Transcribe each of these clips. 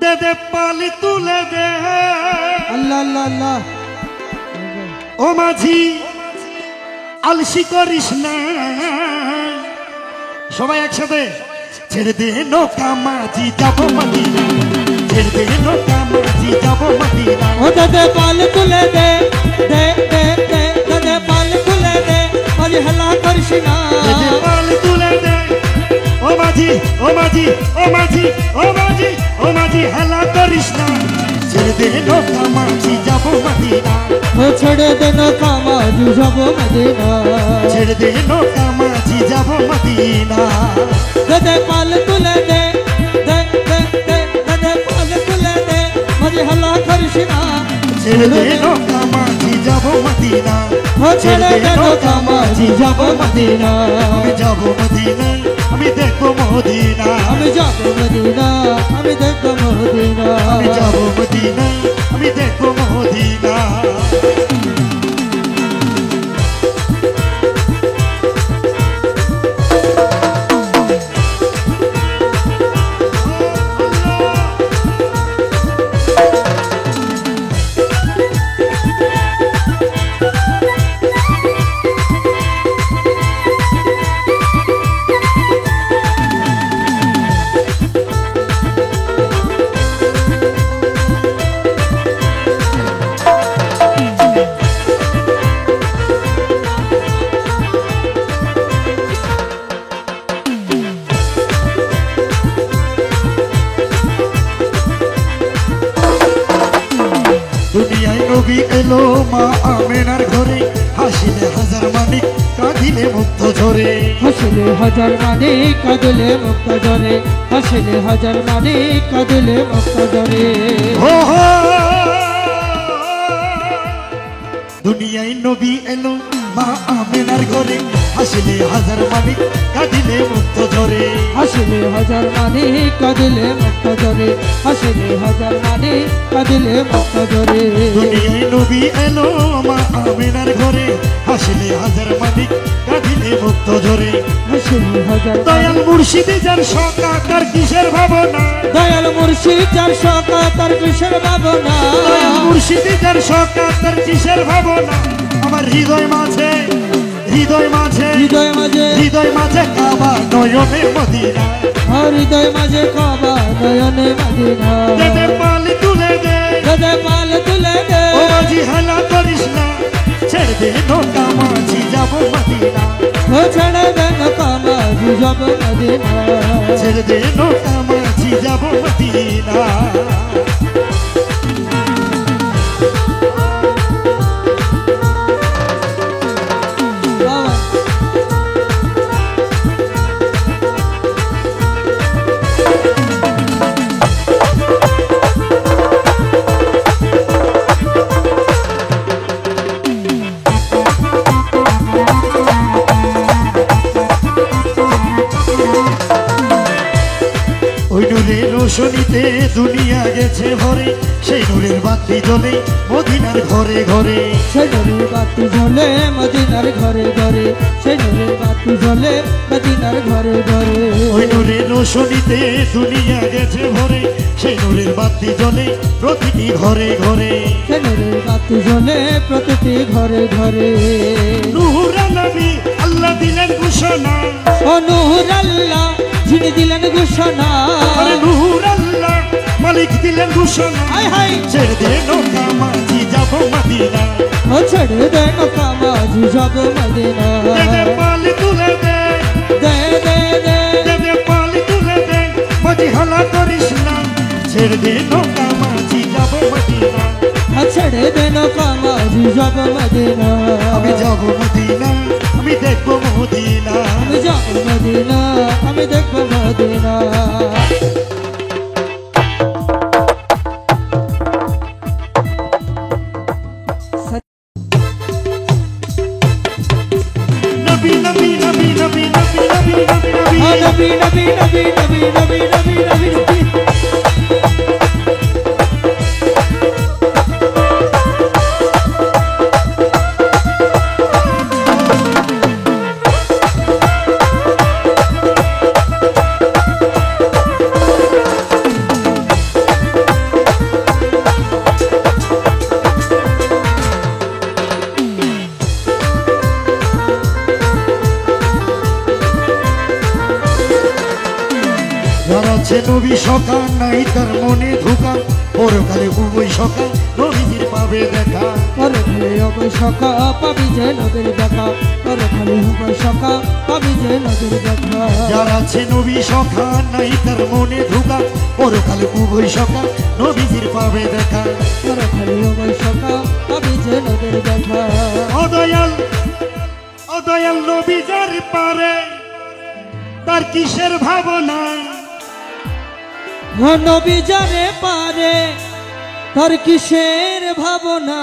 দে দে পালি তুলে দে। আল্লাহ আল্লাহ আল্লাহ। ও মাঝি আলসি করিস না, সবাই একসাথে। ছেড়ে দে নৌকা মাঝি যাবো মদিনা, ছেড়ে দে নৌকা মাঝি যাবো মদিনা। ও দাদা পাল তুলে দে, দে দে দে দাদা পাল তুলে দে, মাঝি হেলা করিস না। দে দে পাল তুলে দে। ও মাঝি ও মাঝি ও মাঝি ও মাঝি ও মাঝি হেলা করিস না, ছেড়ে দে নৌকা মাঝি যাবো মদিনা। ও ছেড়ে দে নৌকা মাঝি যাবো মদিনা, ছেড়ে দে নৌকা মাঝি যাবো মদিনা। দাদা পাল তুলে দে, দে দে দে দাদা পাল তুলে দে, মাঝি হেলা করিস না। ছেড়ে দে নৌকা মাঝি যাবো মদিনা, ও ছেড়ে দে নৌকা মাঝি যাবো মদিনা। আমি যাবো মদিনা, আমি দেখবো মদিনা। আমি যাবো মদিনা, আমি দেখবো মদিনা। আমি যাবো মদিনা, আমি দেখবো মদিনা। দুনিয়ায় নবী এলো মা আমেনার ঘরে, হাসিলে হাজার মানিক কাঁদিলে মুক্ত ঝরে। হাসিলে হাজার মানে কাঁদলে মুক্ত জরে, হাসিলে হাজার মানে কাঁদলে মুক্ত জরে। হো হো দুনিয়ায় নবী এলো মা আমেনার ঘরে, হাসিলে হাজার মানিক কাঁদিলে মুক্ত ঝরে। হাসিলে হাজার মানে কাঁদলে মুক্ত জরে, হাসিলে হাজার মানে কাঁদলে মুক্ত জরে। দুনিয়ায় নবী এলো মা আমেনার ঘরে, হাসিলে হাজার মানিক কাঁদিলে মুক্ত ঝরে। হাসিলে হাজার দয়াল মুর্শিদে যার সকা তার কিসের ভাবনা, দয়াল মুর্শিদ যার সকা তার কিসের ভাবনা। দয়াল মুর্শিদে যার সকা তার কিসের ভাবনা। আমার হৃদয় মাঝে হৃদয় মাঝে হৃদয় মাঝে হৃদয় মাঝে কাবা নয়নের মদিনা। হৃদয় মাঝে কাবা নয়নে মদিনা। দে দে পালি তুলে দে, দাদা পাল তুলে দে, ও মাঝি হেলা করিস না, ছেড়ে দে নৌকা মাঝি যাবো মদিনা। ও ছেড়ে দে নৌকা মাঝি যাবো মদিনা। ছেড়ে দে নৌকা মাঝি যাবো মদিনা। ওই নূরের রোশনীতে দুনিয়া গেছে ভরে, সেই নূরের বাতি জ্বলে মদিনার ঘরে ঘরে। সেই নূরের বাতি জ্বলে মদিনার ঘরে ঘরে, সেই নূরের বাতি জ্বলে মদিনার ঘরে ঘরে। ওই নূরের রোশনীতে দুনিয়া গেছে ভরে, সেই নূরের বাতি জ্বলে প্রতিটি ঘরে ঘরে। সেই নূরের বাতি জ্বলে প্রতিটি ঘরে ঘরে। নূর নবী আল্লাহ দিলেন ঘোষণা, ও নূর আল্লাহ যিনি দিলেন ঘোষণা। আরে নূর আল্লাহ মালিক দিলেন ঘোষণা। হায় হায় ছেড়ে দে নৌকা মাঝি যাবো মদিনা। ও ছেড়ে দে নৌকা মাঝি যাবো মদিনা। দে দে পালি তুলে দে, দে দে দে দে দে পালি তুলে দে, মাঝি হালা করিস না, ছেড়ে দে নৌকা মাঝি যাবো মদিনা। ছেড়ে দে নৌকা মাঝি যাবো মদিনা। আমি যাবো মদিনা, আমি দেখবো মদিনা। আমি যাবো মদিনা, আমি দেখবো মদিনা। নবী নবী নবী নবী নবী নবী নবী নবী। নবী নবী নবী নবী নবী নবী নবী নবী। সখা নাই তার মনে ধোকা পরকালে উভয় সখা নবীজির পাবে দেখা পরকালে উভয় সখা পাবি যে নবীর দেখা পরকালে উভয় সখা পাবি যে নবীর দেখা যার আছে নবী সখা নাই তার মনে ধোকা পরকালে উভয় সখা নবীজির পাবে দেখা পরকালে উভয় সখা পাবি যে নবীর দেখা অদয়াল অদয়াল নবী যার পারে তার কিসের ভাবনা ও নবী যারে পারে তার কিসের ভাবনা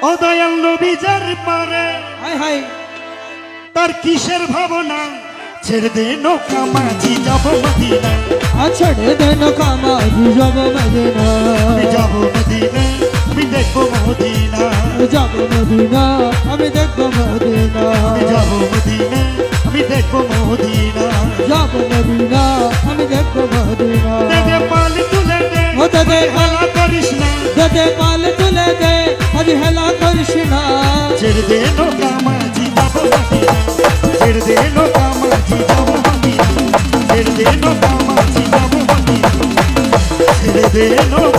অদয়াল নবী যার পারে হায় হায় তার কিসের ভাবনা ছেড়ে দে নৌকা মাঝি যাব মদিনা ছেড়ে দেন কামাজি যাব মদিনা আমি যাব মদিনা আমি দেখবো মদিনা যাব মদিনা আমি দেখব মদিনা আমি যাব মদিনা আমি দেখবো মদিনা যাব মদিনা আমি দেখব মদিনা দে পাল তুলে দে ও দে হেলা করিস না দে পাল তুলে দে আজ হেলা করিস না ছেড়ে দে নৌকা মাঝি যাব মদিনা ছেড়ে দে নৌকা মাঝি যাব মদিনা ছেড়ে দে নৌকা মাঝি যাব মদিনা ছেড়ে দে নৌকা